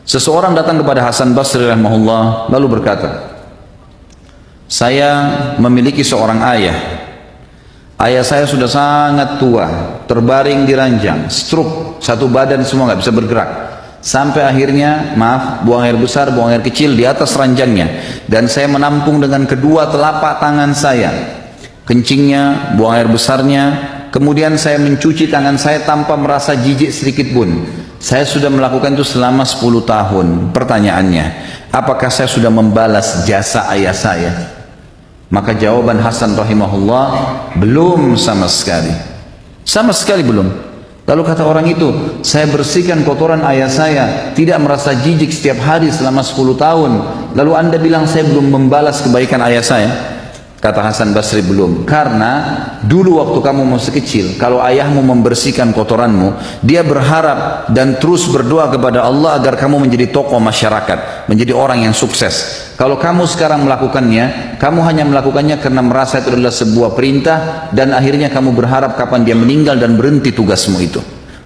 Seseorang datang kepada Hasan Basri rahimahullah lalu berkata, saya memiliki seorang ayah. Ayah saya sudah sangat tua, terbaring di ranjang, stroke, satu badan semua nggak bisa bergerak. Sampai akhirnya, buang air besar, buang air kecil di atas ranjangnya. Dan saya menampung dengan kedua telapak tangan saya, kencingnya, buang air besarnya. Kemudian saya mencuci tangan saya tanpa merasa jijik sedikit pun. Saya sudah melakukan itu selama 10 tahun. Pertanyaannya, apakah saya sudah membalas jasa ayah saya? Maka jawaban Hasan rahimahullah, belum sama sekali. Sama sekali belum. Lalu kata orang itu, saya bersihkan kotoran ayah saya, tidak merasa jijik setiap hari selama 10 tahun. Lalu anda bilang saya belum membalas kebaikan ayah saya? Kata Hasan Basri, belum. Karena dulu waktu kamu masih kecil, kalau ayahmu membersihkan kotoranmu, dia berharap dan terus berdoa kepada Allah agar kamu menjadi tokoh masyarakat, menjadi orang yang sukses. Kalau kamu sekarang melakukannya, kamu hanya melakukannya karena merasa itu adalah sebuah perintah, dan akhirnya kamu berharap kapan dia meninggal dan berhenti tugasmu itu.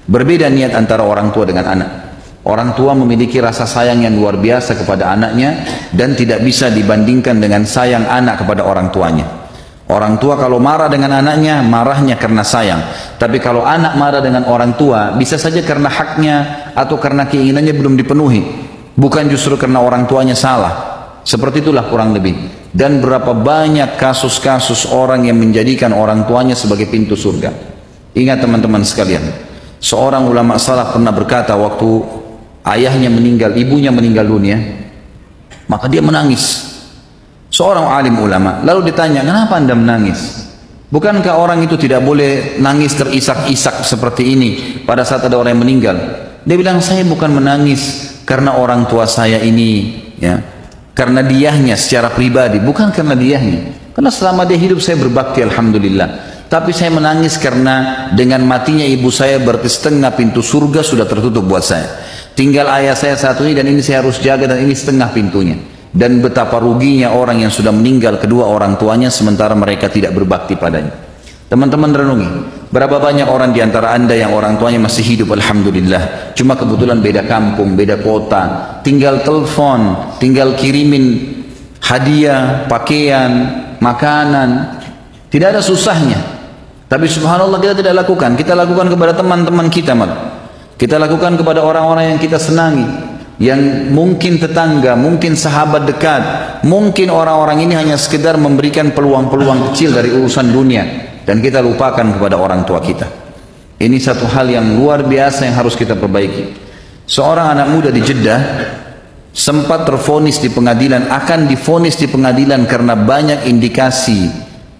Berbeda niat antara orang tua dengan anak. Orang tua memiliki rasa sayang yang luar biasa kepada anaknya dan tidak bisa dibandingkan dengan sayang anak kepada orang tuanya. Orang tua kalau marah dengan anaknya, marahnya karena sayang. Tapi kalau anak marah dengan orang tua, bisa saja karena haknya atau karena keinginannya belum dipenuhi. Bukan justru karena orang tuanya salah. Seperti itulah kurang lebih. Dan berapa banyak kasus-kasus orang yang menjadikan orang tuanya sebagai pintu surga. Ingat teman-teman sekalian, seorang ulama salaf pernah berkata waktu ayahnya meninggal, ibunya meninggal dunia, maka dia menangis. Seorang alim ulama lalu ditanya, kenapa anda menangis? Bukankah orang itu tidak boleh nangis terisak-isak seperti ini pada saat ada orang yang meninggal? Dia bilang, saya bukan menangis karena orang tua saya ini, ya, karena diahnya secara pribadi, bukan karena diahnya, karena selama dia hidup saya berbakti alhamdulillah. Tapi saya menangis karena dengan matinya ibu saya berarti setengah pintu surga sudah tertutup buat saya. Tinggal ayah saya satu ini dan ini saya harus jaga, dan ini setengah pintunya. Dan betapa ruginya orang yang sudah meninggal kedua orang tuanya sementara mereka tidak berbakti padanya. Teman-teman renungi, berapa banyak orang di antara anda yang orang tuanya masih hidup alhamdulillah, cuma kebetulan beda kampung, beda kota, tinggal telepon, tinggal kirimin hadiah, pakaian, makanan, tidak ada susahnya. Tapi subhanallah kita tidak lakukan. Kita lakukan kepada teman-teman kita malah. Kita lakukan kepada orang-orang yang kita senangi, yang mungkin tetangga, mungkin sahabat dekat, mungkin orang-orang ini hanya sekedar memberikan peluang-peluang kecil dari urusan dunia, dan kita lupakan kepada orang tua kita. Ini satu hal yang luar biasa yang harus kita perbaiki. Seorang anak muda di Jeddah sempat tervonis di pengadilan, akan divonis di pengadilan karena banyak indikasi,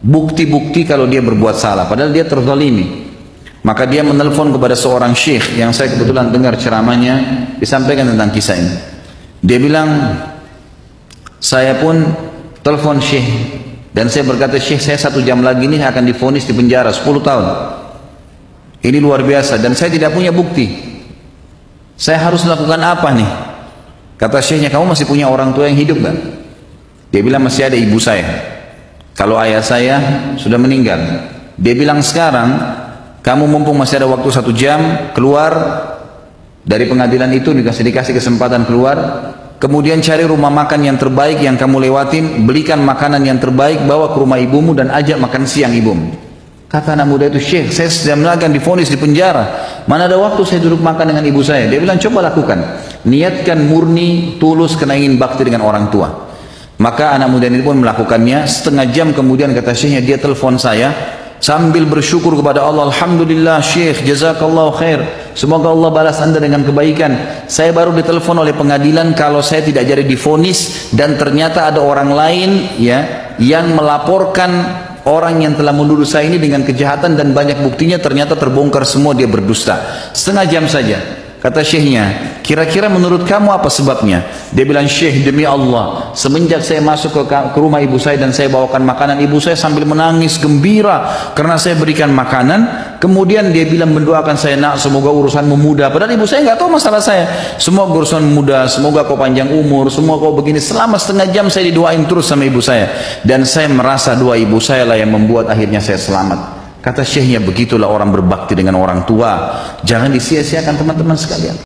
bukti-bukti kalau dia berbuat salah, padahal dia terzalimi. Maka dia menelpon kepada seorang syekh yang saya kebetulan dengar ceramahnya disampaikan tentang kisah ini. Dia bilang, saya pun telepon syekh dan saya berkata, syekh saya 1 jam lagi ini akan divonis di penjara 10 tahun. Ini luar biasa dan saya tidak punya bukti. Saya harus melakukan apa nih? Kata syekhnya, kamu masih punya orang tua yang hidup gak? Dia bilang, masih ada ibu saya. Kalau ayah saya sudah meninggal. Dia bilang, sekarang kamu mumpung masih ada waktu 1 jam, keluar dari pengadilan itu, dikasih kesempatan keluar, kemudian cari rumah makan yang terbaik yang kamu lewatin, belikan makanan yang terbaik, bawa ke rumah ibumu dan ajak makan siang ibumu. Kata anak muda itu, syekh saya sedang akan divonis di penjara, mana ada waktu saya duduk makan dengan ibu saya. Dia bilang, coba lakukan, niatkan murni, tulus karena ingin bakti dengan orang tua. Maka anak muda ini pun melakukannya. Setengah jam kemudian kata syekhnya, dia telepon saya sambil bersyukur kepada Allah, alhamdulillah syekh, jazakallah khair, semoga Allah balas anda dengan kebaikan. Saya baru ditelepon oleh pengadilan kalau saya tidak jadi divonis, dan ternyata ada orang lain ya yang melaporkan orang yang telah menuduh saya ini dengan kejahatan, dan banyak buktinya ternyata terbongkar semua, dia berdusta. Setengah jam saja. Kata syekhnya, kira-kira menurut kamu apa sebabnya? Dia bilang, syekh demi Allah, semenjak saya masuk ke rumah ibu saya dan saya bawakan makanan, ibu saya sambil menangis gembira karena saya berikan makanan. Kemudian dia bilang, mendoakan saya, nak semoga urusanmu mudah. Padahal ibu saya nggak tahu masalah saya. Semoga urusan mudah, semoga kau panjang umur, semoga kau begini. Selama setengah jam saya didoain terus sama ibu saya, dan saya merasa doa ibu saya lah yang membuat akhirnya saya selamat. Kata syekhnya, begitulah orang berbakti dengan orang tua. Jangan disia-siakan teman-teman sekalian.